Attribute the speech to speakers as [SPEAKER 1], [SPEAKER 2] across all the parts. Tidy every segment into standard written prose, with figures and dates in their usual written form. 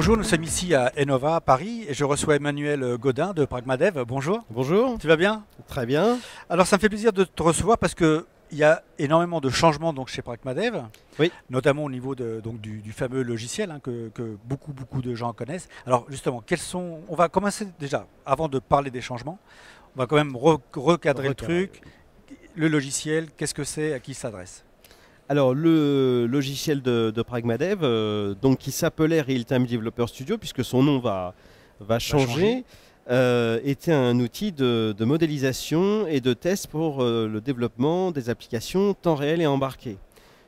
[SPEAKER 1] Bonjour, nous sommes ici à Enova, à Paris, et je reçois Emmanuel Godin de Pragmadev. Bonjour.
[SPEAKER 2] Bonjour.
[SPEAKER 1] Tu vas bien?
[SPEAKER 2] Très bien.
[SPEAKER 1] Alors ça me fait plaisir de te recevoir parce que il y a énormément de changements donc, chez Pragmadev,
[SPEAKER 2] Oui.
[SPEAKER 1] notamment au niveau donc, du fameux logiciel que beaucoup de gens connaissent. Alors justement, on va commencer déjà, avant de parler des changements, on va quand même recadrer le truc. Le logiciel, qu'est-ce que c'est, à qui il s'adresse?
[SPEAKER 2] Alors le logiciel de Pragmadev, donc qui s'appelait Real-Time Developer Studio, puisque son nom va changer, était un outil de modélisation et de test pour le développement des applications temps réel et embarquées.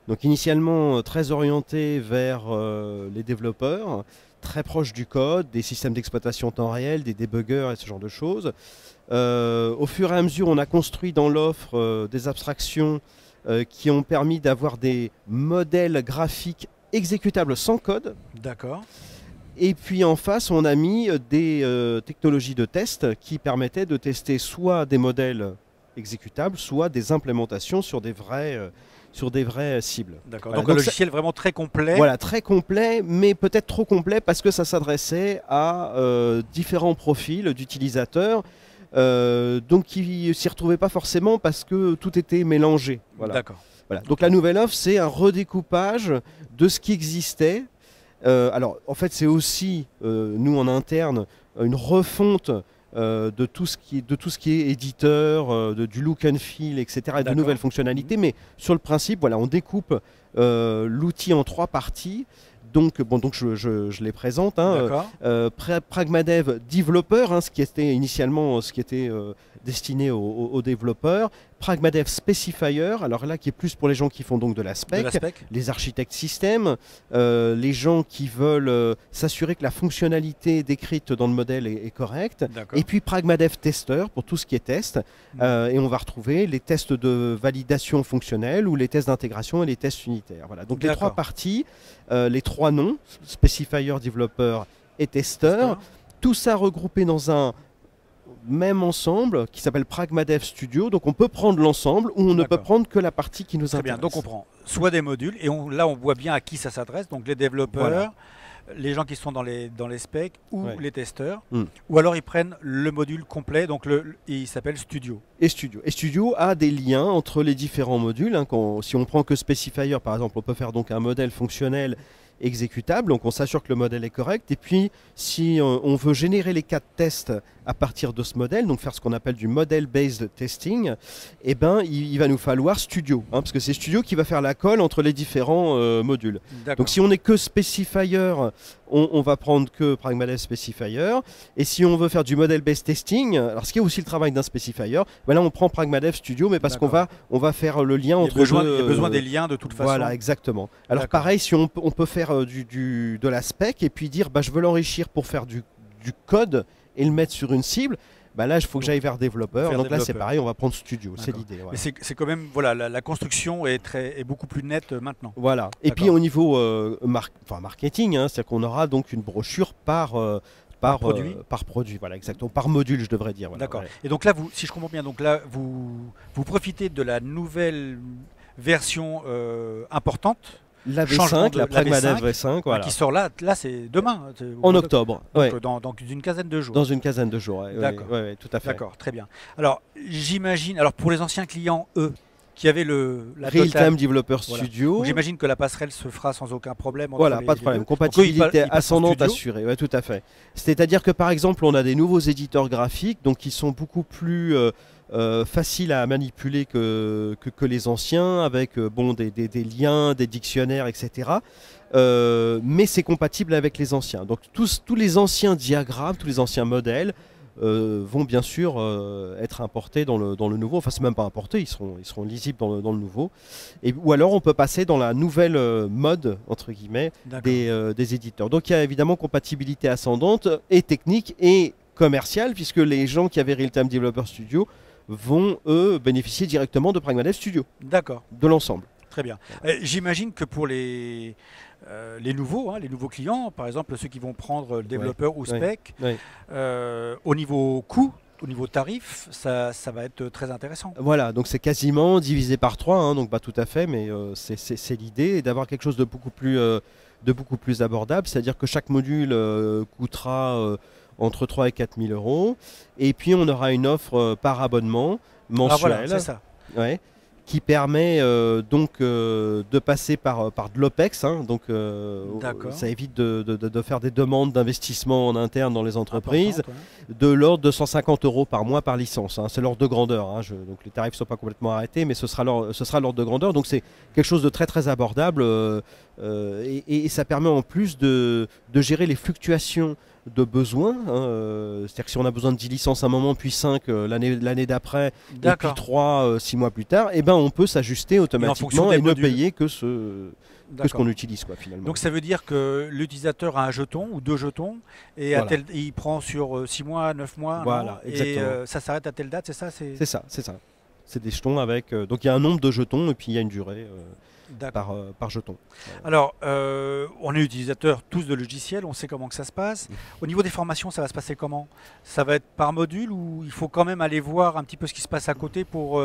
[SPEAKER 2] Donc initialement très orienté vers les développeurs, très proche du code, des systèmes d'exploitation temps réel, des débuggers et ce genre de choses. Au fur et à mesure, on a construit dans l'offre des abstractions qui ont permis d'avoir des modèles graphiques exécutables sans code.
[SPEAKER 1] D'accord.
[SPEAKER 2] Et puis en face, on a mis des technologies de test qui permettaient de tester soit des modèles exécutables, soit des implémentations sur des vraies cibles.
[SPEAKER 1] D'accord.
[SPEAKER 2] Voilà,
[SPEAKER 1] Donc un logiciel vraiment très complet.
[SPEAKER 2] Voilà, très complet, mais peut-être trop complet parce que ça s'adressait à différents profils d'utilisateurs. Donc qui s'y retrouvaient pas forcément parce que tout était mélangé. Voilà.
[SPEAKER 1] D'accord.
[SPEAKER 2] Voilà. Donc la nouvelle offre, c'est un redécoupage de ce qui existait. Alors en fait, c'est aussi nous en interne une refonte de tout ce qui est éditeur, du look and feel, etc. et de nouvelles fonctionnalités. Mais sur le principe, voilà, on découpe l'outil en 3 parties. Donc je les présente. Pragmadev Developer, ce qui était initialement destiné aux développeurs. Pragmadev Specifier, alors là qui est plus pour les gens qui font donc de la spec, les architectes système, les gens qui veulent s'assurer que la fonctionnalité décrite dans le modèle est correcte. Et puis Pragmadev Tester pour tout ce qui est test. Et on va retrouver les tests de validation fonctionnelle ou les tests d'intégration et les tests unitaires. Voilà. Donc les 3 parties, les 3 noms, Specifier, Developer et Tester, tout ça regroupé dans un même ensemble qui s'appelle Pragmadev Studio. Donc on peut prendre l'ensemble ou on ne peut prendre que la partie qui nous intéresse.
[SPEAKER 1] Très bien, donc on prend soit des modules, et là on voit bien à qui ça s'adresse, donc les développeurs, les gens qui sont dans les specs ou les testeurs, ou alors ils prennent le module complet, donc il s'appelle Studio.
[SPEAKER 2] Et Studio a des liens entre les différents modules. Si on prend que Specifier par exemple, on peut faire donc un modèle fonctionnel exécutable, donc on s'assure que le modèle est correct. Et puis si on veut générer les cas de test à partir de ce modèle, donc faire ce qu'on appelle du model based testing, eh ben il va nous falloir Studio, parce que c'est Studio qui va faire la colle entre les différents modules. Donc si on n'est que Specifier, on va prendre que Pragmadev Specifier, et si on veut faire du model based testing, alors ce qui est aussi le travail d'un Specifier, ben là on prend Pragmadev Studio, mais parce qu'on va faire le lien entre
[SPEAKER 1] il y a besoin des liens de toute façon.
[SPEAKER 2] Voilà, exactement. Alors pareil, si on peut faire de la spec et puis dire je veux l'enrichir pour faire du code et le mettre sur une cible, là il faut que j'aille vers développeur. Donc là c'est pareil, on va prendre Studio, c'est l'idée.
[SPEAKER 1] Mais c'est quand même, la construction est beaucoup plus nette maintenant.
[SPEAKER 2] Voilà. Et puis au niveau marketing, c'est-à-dire qu'on aura donc une brochure par produit, voilà, exactement, par module, je devrais dire. Voilà,
[SPEAKER 1] d'accord. Et donc là, si je comprends bien, donc là, vous profitez de la nouvelle version importante.
[SPEAKER 2] La V5, la Pragmadev V5, voilà.
[SPEAKER 1] Qui sort là c'est demain.
[SPEAKER 2] En octobre.
[SPEAKER 1] Donc, dans une quazaine de jours.
[SPEAKER 2] Dans une quinzaine de jours,
[SPEAKER 1] d'accord.
[SPEAKER 2] Ouais, tout à fait.
[SPEAKER 1] D'accord, très bien. Alors, j'imagine, pour les anciens clients, eux, qui avaient la
[SPEAKER 2] Real-Time Developer Studio.
[SPEAKER 1] J'imagine que la passerelle se fera sans aucun problème.
[SPEAKER 2] Voilà, pas de problème. Compatibilité ascendante assurée, ouais, tout à fait. C'est-à-dire que par exemple, on a des nouveaux éditeurs graphiques donc qui sont beaucoup plus faciles à manipuler que les anciens, avec des liens, des dictionnaires, etc. Mais c'est compatible avec les anciens. Donc tous les anciens diagrammes, tous les anciens modèles vont bien sûr être importés dans le nouveau. Enfin, c'est même pas importé, ils seront lisibles dans le nouveau. Ou alors, on peut passer dans la nouvelle mode, entre guillemets, des éditeurs. Donc, il y a évidemment compatibilité ascendante et technique et commerciale, puisque les gens qui avaient Real-Time Developer Studio vont, eux, bénéficier directement de Pragmadev Studio.
[SPEAKER 1] D'accord.
[SPEAKER 2] De l'ensemble.
[SPEAKER 1] Très bien. J'imagine que pour les nouveaux clients, par exemple ceux qui vont prendre le développeur ou spec, au niveau coût, au niveau tarif, ça va être très intéressant.
[SPEAKER 2] Voilà, donc c'est quasiment divisé par 3, hein, donc pas tout à fait, mais c'est l'idée, et d'avoir quelque chose de beaucoup plus abordable, c'est-à-dire que chaque module coûtera entre 3 et 4 000 euros, et puis on aura une offre par abonnement mensuel.
[SPEAKER 1] Ah voilà, c'est ça.
[SPEAKER 2] Ouais, qui permet donc de passer par de l'OPEX, hein, donc ça évite de faire des demandes d'investissement en interne dans les entreprises, de l'ordre de 150 euros par mois par licence, hein, c'est l'ordre de grandeur, hein, donc les tarifs ne sont pas complètement arrêtés, mais ce sera l'ordre de grandeur, donc c'est quelque chose de très très abordable, et ça permet en plus de gérer les fluctuations de besoins, hein, c'est-à-dire que si on a besoin de 10 licences à un moment, puis 5 l'année d'après, et puis 3 6 mois plus tard, et ben on peut s'ajuster automatiquement et ne payer que ce qu'on utilise, quoi, finalement.
[SPEAKER 1] Donc ça veut dire que l'utilisateur a un jeton ou 2 jetons, et voilà. Il prend sur 6 mois, 9 mois,
[SPEAKER 2] voilà,
[SPEAKER 1] et ça s'arrête à telle date, c'est ça?
[SPEAKER 2] C'est ça. C'est des jetons avec... donc il y a un nombre de jetons et puis il y a une durée par jeton.
[SPEAKER 1] Alors, on est utilisateur tous de logiciels, on sait comment que ça se passe. Au niveau des formations, ça va se passer comment? Ça va être par module, ou il faut quand même aller voir un petit peu ce qui se passe à côté pour...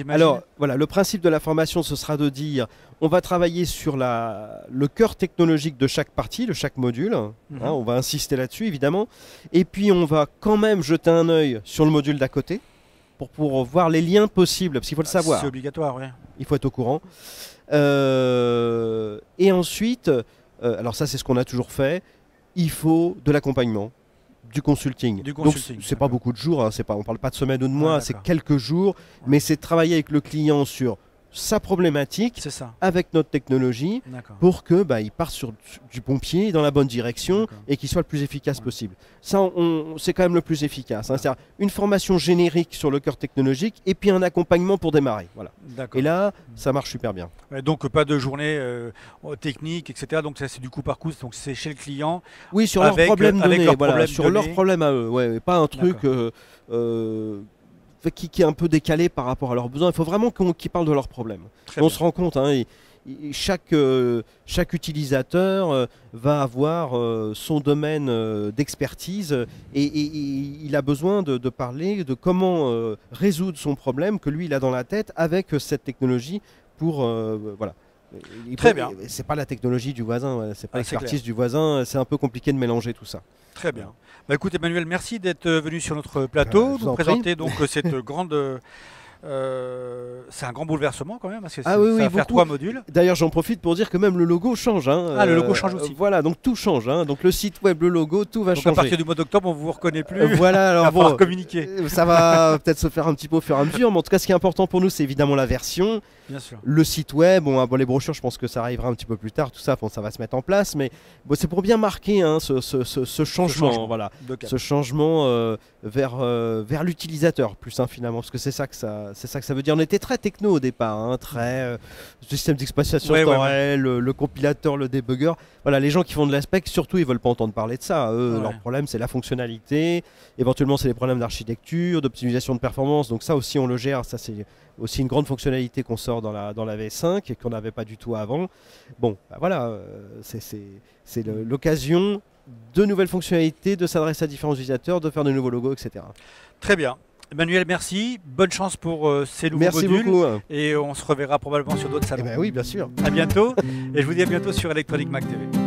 [SPEAKER 2] Alors voilà, le principe de la formation, ce sera de dire, on va travailler sur le cœur technologique de chaque partie, de chaque module, hein, on va insister là-dessus évidemment, et puis on va quand même jeter un œil sur le module d'à côté, pour voir les liens possibles, parce qu'il faut le savoir.
[SPEAKER 1] C'est obligatoire, oui.
[SPEAKER 2] Il faut être au courant. Et ensuite, alors ça c'est ce qu'on a toujours fait, il faut de l'accompagnement. Du consulting. Donc c'est pas beaucoup de jours, hein, on parle pas de semaines ou de mois, c'est quelques jours, mais c'est travailler avec le client sur sa problématique avec notre technologie pour que il parte du bon pied dans la bonne direction et qu'il soit le plus efficace possible. Ça, c'est quand même le plus efficace. Hein, c'est-à-dire une formation générique sur le cœur technologique et puis un accompagnement pour démarrer. Voilà. Et là, ça marche super bien.
[SPEAKER 1] Donc pas de journée technique, etc. Donc ça c'est du coup par coup, donc c'est chez le client.
[SPEAKER 2] Oui, sur leurs problèmes donnés, sur leurs problèmes à eux. Ouais, pas un truc qui est un peu décalé par rapport à leurs besoins. Il faut vraiment qu'ils parlent de leurs problèmes. On se rend compte, hein, chaque utilisateur va avoir son domaine d'expertise et il a besoin de parler de comment résoudre son problème que lui il a dans la tête avec cette technologie pour voilà.
[SPEAKER 1] Très bien.
[SPEAKER 2] C'est pas la technologie du voisin, c'est pas l'expertise du voisin, c'est un peu compliqué de mélanger tout ça.
[SPEAKER 1] Très bien. Écoute Emmanuel, merci d'être venu sur notre plateau, nous présenter donc cette grande... c'est un grand bouleversement quand même, parce que ça va faire 3 modules.
[SPEAKER 2] D'ailleurs, j'en profite pour dire que même le logo change. Hein,
[SPEAKER 1] le logo change aussi.
[SPEAKER 2] Voilà, donc tout change. Hein, donc le site web, le logo, tout va changer.
[SPEAKER 1] À partir du mois d'octobre, on ne vous reconnaît plus.
[SPEAKER 2] Voilà, alors
[SPEAKER 1] bon, communiquer.
[SPEAKER 2] Ça va peut-être se faire un petit peu au fur et à mesure, mais en tout cas, ce qui est important pour nous, c'est évidemment la version.
[SPEAKER 1] Bien sûr.
[SPEAKER 2] Le site web, les brochures, je pense que ça arrivera un petit peu plus tard, tout ça, ça va se mettre en place, mais c'est pour bien marquer ce changement, voilà, ce changement vers l'utilisateur plus, hein, finalement, parce que c'est ça que ça veut dire. On était très techno au départ, hein, très système d'exploitation temps réel, le compilateur, le debugger. Voilà, les gens qui font de l'aspect, surtout, ils veulent pas entendre parler de ça. Eux, leur problème, c'est la fonctionnalité. Éventuellement, c'est les problèmes d'architecture, d'optimisation de performance. Donc ça aussi, on le gère. Ça, c'est aussi une grande fonctionnalité qu'on sort dans la V5 et qu'on n'avait pas du tout avant. Bon, voilà, c'est l'occasion de nouvelles fonctionnalités, de s'adresser à différents utilisateurs, de faire de nouveaux logos, etc.
[SPEAKER 1] Très bien. Emmanuel, merci. Bonne chance pour ces nouveaux modules.
[SPEAKER 2] Merci beaucoup.
[SPEAKER 1] Et on se reverra probablement sur d'autres salons.
[SPEAKER 2] Oui, bien sûr.
[SPEAKER 1] À bientôt. Et je vous dis à bientôt sur Electronic Mac TV.